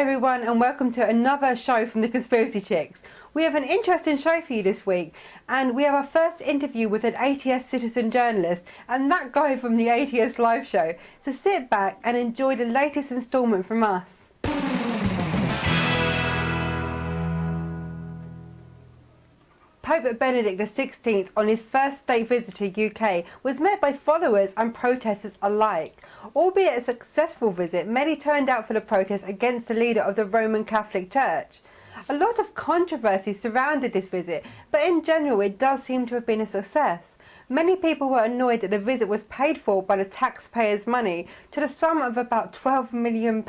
everyone, and welcome to another show from the Conspiracy Chicks. We have an interesting show for you this week, and we have our first interview with an ATS citizen journalist and that guy from the ATS live show. So sit back and enjoy the latest instalment from us. Pope Benedict XVI, on his first state visit to UK, was met by followers and protesters alike. Albeit a successful visit, many turned out for the protest against the leader of the Roman Catholic Church. A lot of controversy surrounded this visit, but in general it does seem to have been a success. Many people were annoyed that the visit was paid for by the taxpayers' money to the sum of about £12 million.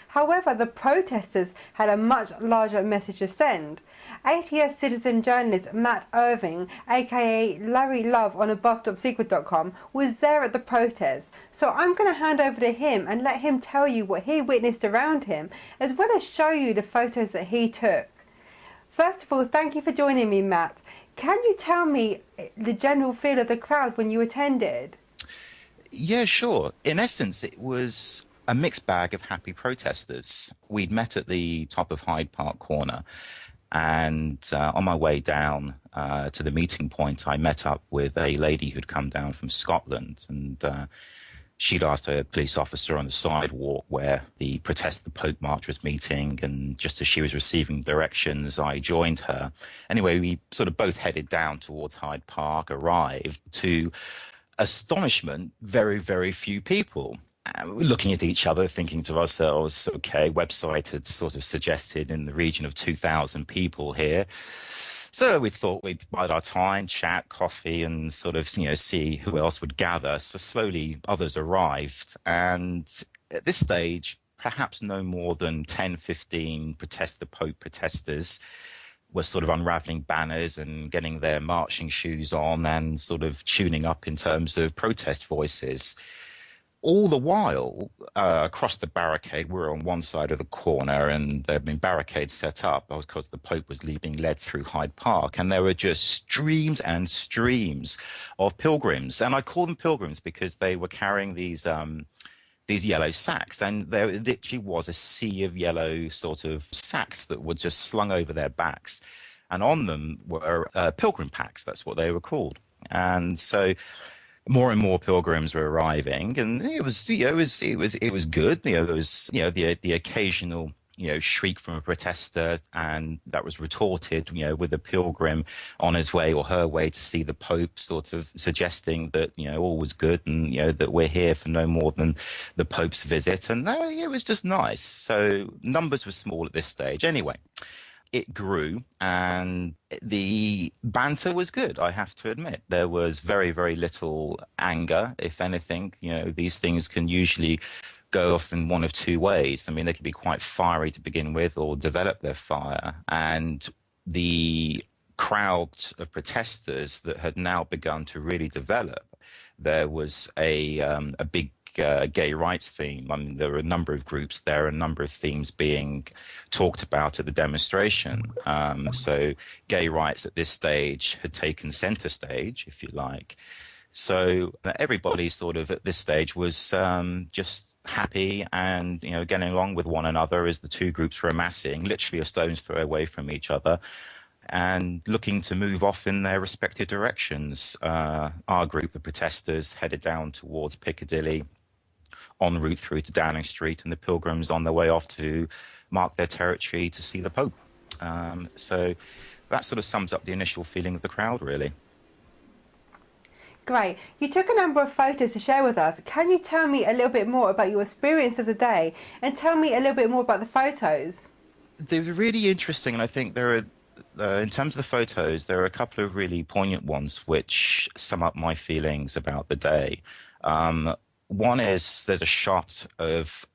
However, the protesters had a much larger message to send. ATS citizen journalist Matt Irving, aka Larry Love on AboveTopSecret.com, was there at the protest. So I'm going to hand over to him and let him tell you what he witnessed around him, as well as show you the photos that he took. First of all, thank you for joining me, Matt. Can you tell me the general feel of the crowd when you attended? Yeah, sure. In essence, it was a mixed bag of happy protesters. We'd met at the top of Hyde Park Corner, and on my way down to the meeting point, I met up with a lady who'd come down from Scotland, and she'd asked a police officer on the sidewalk where the Pope March was meeting, and just as she was receiving directions, I joined her. Anyway, we sort of both headed down towards Hyde Park, arrived to astonishment, very, very few people. Looking at each other, thinking to ourselves, okay, website had sort of suggested in the region of 2,000 people here. So we thought we'd bide our time, chat, coffee, and sort of, see who else would gather. So slowly others arrived. And at this stage, perhaps no more than 10, 15 Protest the Pope protesters were sort of unraveling banners and getting their marching shoes on and sort of tuning up in terms of protest voices. All the while, across the barricade, we're on one side of the corner, and there had been barricades set up because the Pope was being led through Hyde Park, and there were just streams and streams of pilgrims. And I call them pilgrims because they were carrying these yellow sacks, and there literally was a sea of yellow sort of sacks that were just slung over their backs, and on them were pilgrim packs. That's what they were called. And so more and more pilgrims were arriving, and it was good. There was the occasional shriek from a protester, and that was retorted with a pilgrim on his way or her way to see the Pope, sort of suggesting that all was good, and that we're here for no more than the Pope's visit. And it was just nice. So numbers were small at this stage. Anyway, it grew, and the banter was good, I have to admit. There was very, very little anger. If anything, these things can usually go off in one of two ways. I mean, they can be quite fiery to begin with or develop their fire. And the crowd of protesters that had now begun to really develop, there was a big gay rights theme. I mean, there were a number of groups there, a number of themes being talked about at the demonstration. So gay rights at this stage had taken center stage, if you like. So everybody sort of at this stage was just happy and, getting along with one another as the two groups were amassing, literally a stone's throw away from each other, and looking to move off in their respective directions. Our group, the protesters, headed down towards Piccadilly, en route through to Downing Street, and the pilgrims on their way off to mark their territory to see the Pope. So that sort of sums up the initial feeling of the crowd, really. Great. You took a number of photos to share with us. Can you tell me a little bit more about your experience of the day, and tell me a little bit more about the photos? They're really interesting, and I think there are, in terms of the photos, there are a couple of really poignant ones which sum up my feelings about the day. One is there's a shot of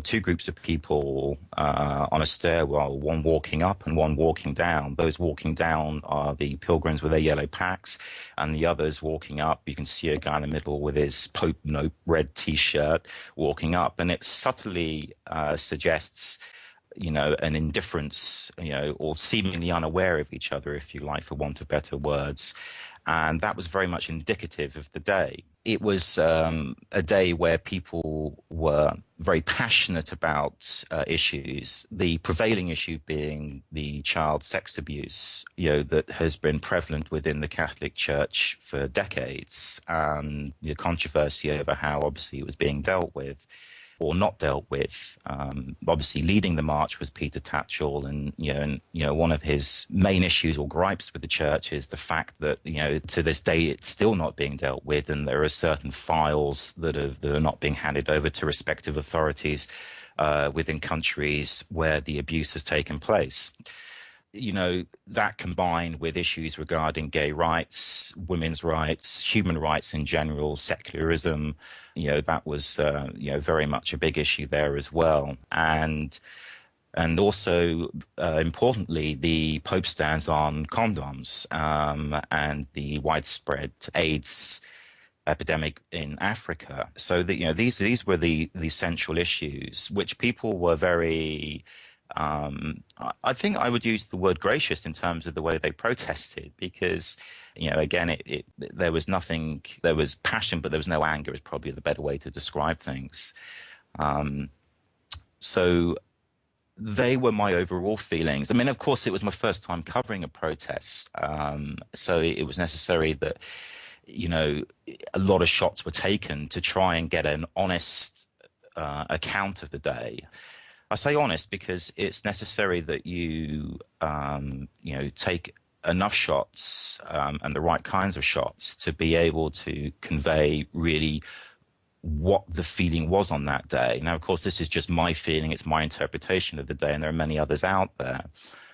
two groups of people on a stairwell, one walking up and one walking down. Those walking down are the pilgrims with their yellow packs, and the others walking up, you can see a guy in the middle with his Pope Note red T-shirt walking up, and it subtly suggests an indifference, or seemingly unaware of each other, if you like, for want of better words. And that was very much indicative of the day. It was a day where people were very passionate about issues, the prevailing issue being the child sex abuse, that has been prevalent within the Catholic Church for decades, and the controversy over how obviously it was being dealt with or not dealt with. Obviously, leading the march was Peter Tatchell, and one of his main issues or gripes with the church is the fact that to this day it's still not being dealt with, and there are certain files that are not being handed over to respective authorities within countries where the abuse has taken place. That combined with issues regarding gay rights, women's rights, human rights in general, secularism, that was, very much a big issue there as well. And also, importantly, the Pope stands on condoms and the widespread AIDS epidemic in Africa. So that, these were the central issues, which people were very... I think I would use the word gracious in terms of the way they protested, because, again, there was nothing, there was passion, but there was no anger is probably the better way to describe things. So they were my overall feelings. I mean, of course, it was my first time covering a protest. So it was necessary that, a lot of shots were taken to try and get an honest account of the day. I say honest because it's necessary that you take enough shots and the right kinds of shots to be able to convey really what the feeling was on that day. Now, of course, this is just my feeling. It's my interpretation of the day, and there are many others out there.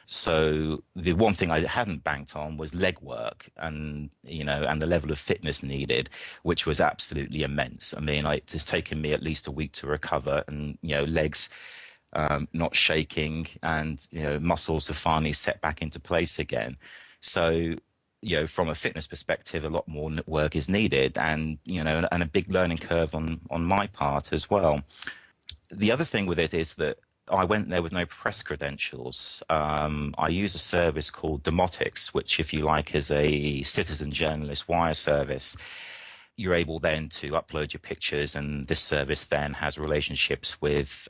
So the one thing I hadn't banked on was leg work and the level of fitness needed, which was absolutely immense. I mean, it has taken me at least a week to recover, and, legs not shaking, and muscles have finally set back into place again. So from a fitness perspective, a lot more work is needed, and and a big learning curve on my part as well. The other thing with it is that I went there with no press credentials. I use a service called Demotics, which, if you like, is a citizen journalist wire service. You're able then to upload your pictures, and this service then has relationships with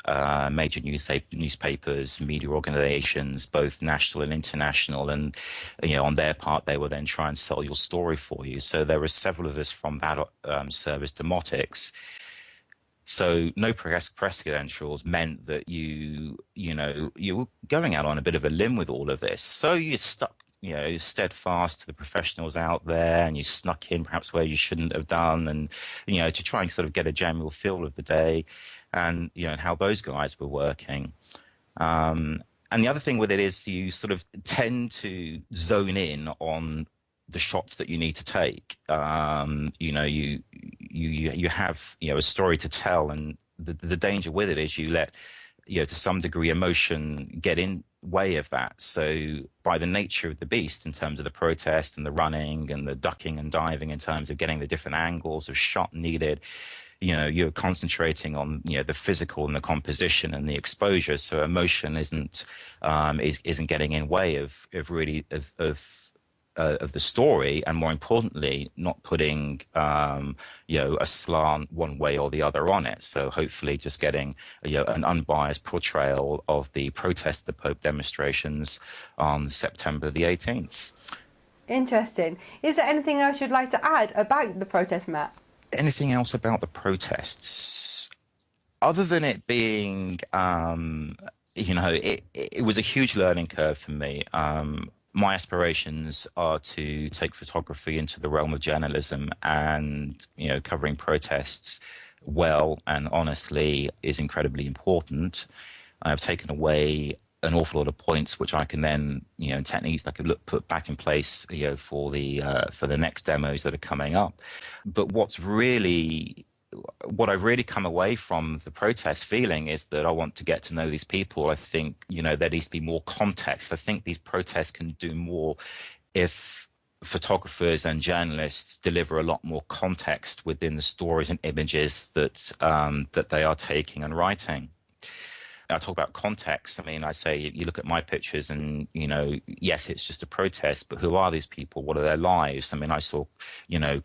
major newspapers, media organizations, both national and international. And, on their part, they will then try and sell your story for you. So there were several of us from that service, Demotics. So no press credentials meant that you were going out on a bit of a limb with all of this. So you're stuck, steadfast to the professionals out there, and you snuck in perhaps where you shouldn't have done, and, to try and sort of get a general feel of the day and, and how those guys were working. And the other thing with it is you sort of tend to zone in on the shots that you need to take. You have, a story to tell, and the danger with it is you let, to some degree, emotion get in way of that. So by the nature of the beast, in terms of the protest and the running and the ducking and diving, in terms of getting the different angles of shot needed, you're concentrating on, the physical and the composition and the exposure. So emotion isn't getting in way of the story, and more importantly, not putting a slant one way or the other on it. So hopefully, just getting an unbiased portrayal of the protest, the Pope demonstrations on September the 18th. Interesting. Is there anything else you'd like to add about the protest, Matt? Anything else about the protests, other than it being, it was a huge learning curve for me. My aspirations are to take photography into the realm of journalism, and, covering protests well and honestly is incredibly important. I've taken away an awful lot of points, which I can then, techniques that I could put back in place, for the next demos that are coming up. But what I've really come away from the protest feeling is that I want to get to know these people. I think, there needs to be more context. I think these protests can do more if photographers and journalists deliver a lot more context within the stories and images that they are taking and writing. I talk about context. I mean, I say you look at my pictures and, yes, it's just a protest, but who are these people? What are their lives? I mean, I saw,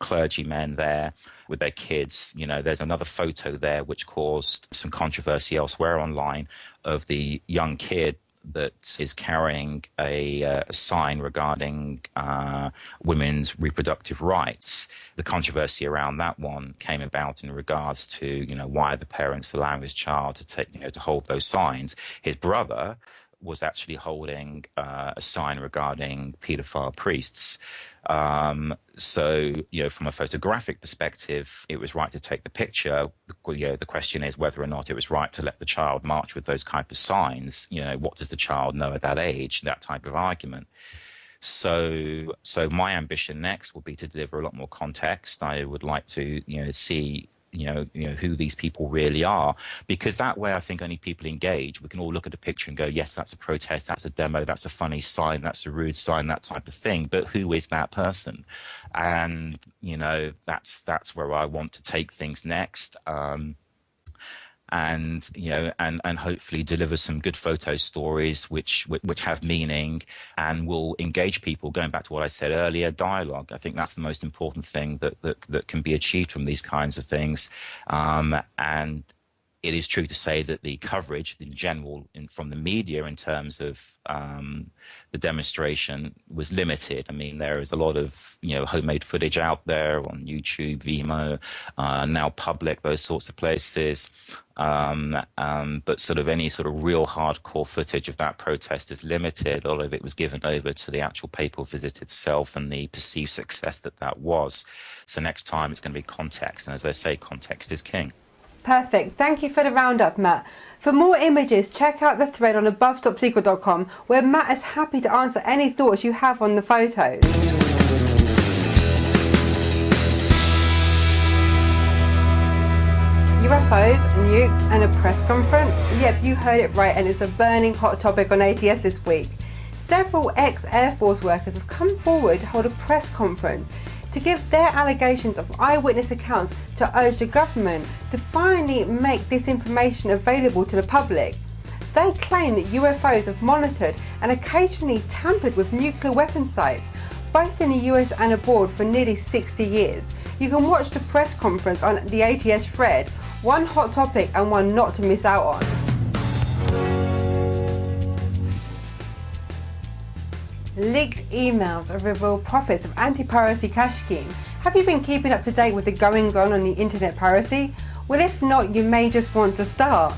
clergymen there with their kids. There's another photo there which caused some controversy elsewhere online of the young kid that is carrying a sign regarding women's reproductive rights. The controversy around that one came about in regards to, why the parents allowing his child to take, to hold those signs. His brother was actually holding a sign regarding paedophile priests. So, from a photographic perspective, it was right to take the picture. The question is whether or not it was right to let the child march with those type of signs. What does the child know at that age? That type of argument. So my ambition next will be to deliver a lot more context. I would like to, see who these people really are, because that way I think only people engage. We can all look at a picture and go, yes, that's a protest, that's a demo, that's a funny sign, that's a rude sign, that type of thing, but who is that person? And that's where I want to take things next. And hopefully deliver some good photo stories which have meaning and will engage people. Going back to what I said earlier, dialogue. I think that's the most important thing that can be achieved from these kinds of things. And it is true to say that the coverage in general from the media in terms of the demonstration was limited. I mean, there is a lot of homemade footage out there on YouTube, Vimeo, now Public, those sorts of places. But sort of any sort of real hardcore footage of that protest is limited. A lot of it was given over to the actual papal visit itself and the perceived success that was. So next time it's going to be context. And as they say, context is king. Perfect. Thank you for the roundup, Matt. For more images, check out the thread on AboveTopSecret.com, where Matt is happy to answer any thoughts you have on the photos. UFOs, nukes and a press conference? Yep, you heard it right, and it's a burning hot topic on ATS this week. Several ex-Air Force workers have come forward to hold a press conference to give their allegations of eyewitness accounts to urge the government to finally make this information available to the public. They claim that UFOs have monitored and occasionally tampered with nuclear weapon sites, both in the US and abroad, for nearly 60 years. You can watch the press conference on the ATS thread, one hot topic and one not to miss out on. Leaked emails reveal profits of anti-piracy cash scheme. Have you been keeping up to date with the goings-on the internet piracy? Well, if not, you may just want to start.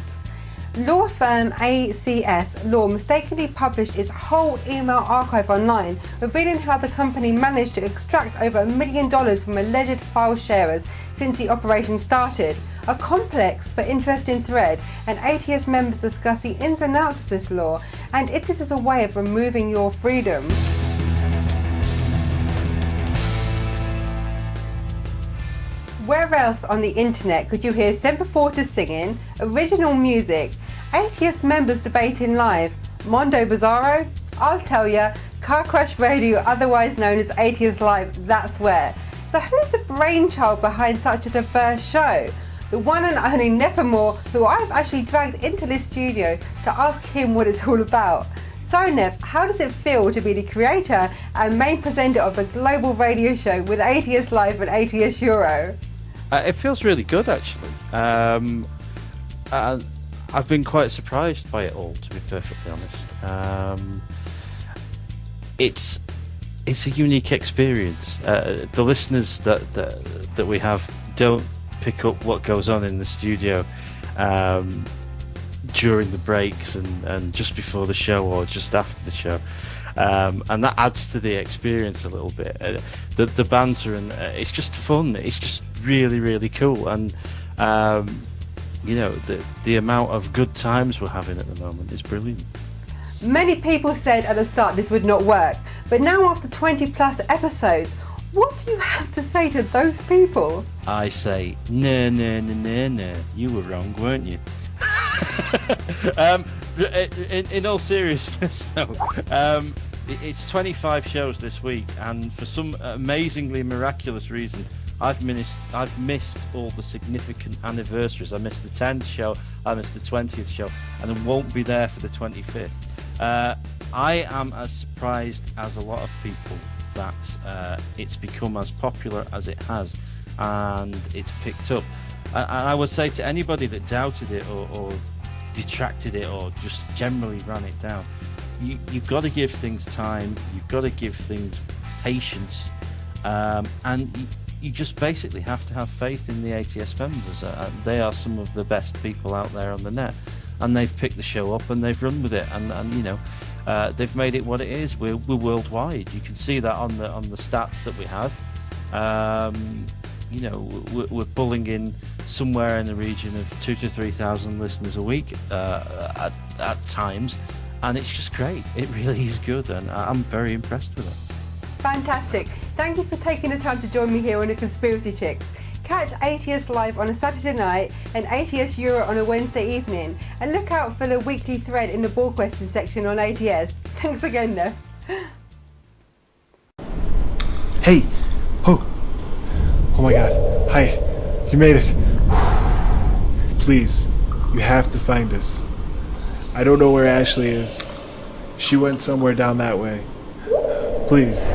Law firm ACS Law mistakenly published its whole email archive online, revealing how the company managed to extract over $1 million from alleged file sharers since the operation started. A complex but interesting thread, and ATS members discuss the ins and outs of this law and if it is a way of removing your freedom. Where else on the internet could you hear Semper Fortis singing, original music, ATS members debating live, Mondo Bizarro? I'll tell ya, Car Crash Radio, otherwise known as ATS Live, that's where. So who's the brainchild behind such a diverse show? The one and only Nevermore, who I've actually dragged into this studio to ask him what it's all about. So Nev, how does it feel to be the creator and main presenter of a global radio show with ATS Live and ATS Euro? It feels really good, actually. I've been quite surprised by it all, to be perfectly honest. It's a unique experience. The listeners that we have don't pick up what goes on in the studio during the breaks and just before the show or just after the show. And that adds to the experience a little bit. The banter, and it's just fun. It's just really, really cool. And the amount of good times we're having at the moment is brilliant. Many people said at the start this would not work, but now after 20 plus episodes, what do you have to say to those people? I say, no, you were wrong, weren't you? In all seriousness, though, it's 25 shows this week, and for some amazingly miraculous reason, I've missed all the significant anniversaries. I missed the 10th show, I missed the 20th show, and I won't be there for the 25th. I am as surprised as a lot of people that it's become as popular as it has, and it's picked up. And I would say to anybody that doubted it or detracted it or just generally ran it down, you've got to give things time, you've got to give things patience, and you just basically have to have faith in the ATS members. They are some of the best people out there on the net, and they've picked the show up and they've run with it, and you know, they've made it what it is. We're worldwide. You can see that on the stats that we have. You know, we're pulling in somewhere in the region of 2,000 to 3,000 listeners a week at times, and it's just great. It really is good, and I'm very impressed with it. Fantastic. Thank you for taking the time to join me here on The Conspiracy Chicks. Catch ATS Live on a Saturday night and ATS Euro on a Wednesday evening, and look out for the weekly thread in the ball question section on ATS. Thanks again, though. Hey! Oh my god. Hi. You made it. Please, you have to find us. I don't know where Ashley is. She went somewhere down that way. Please.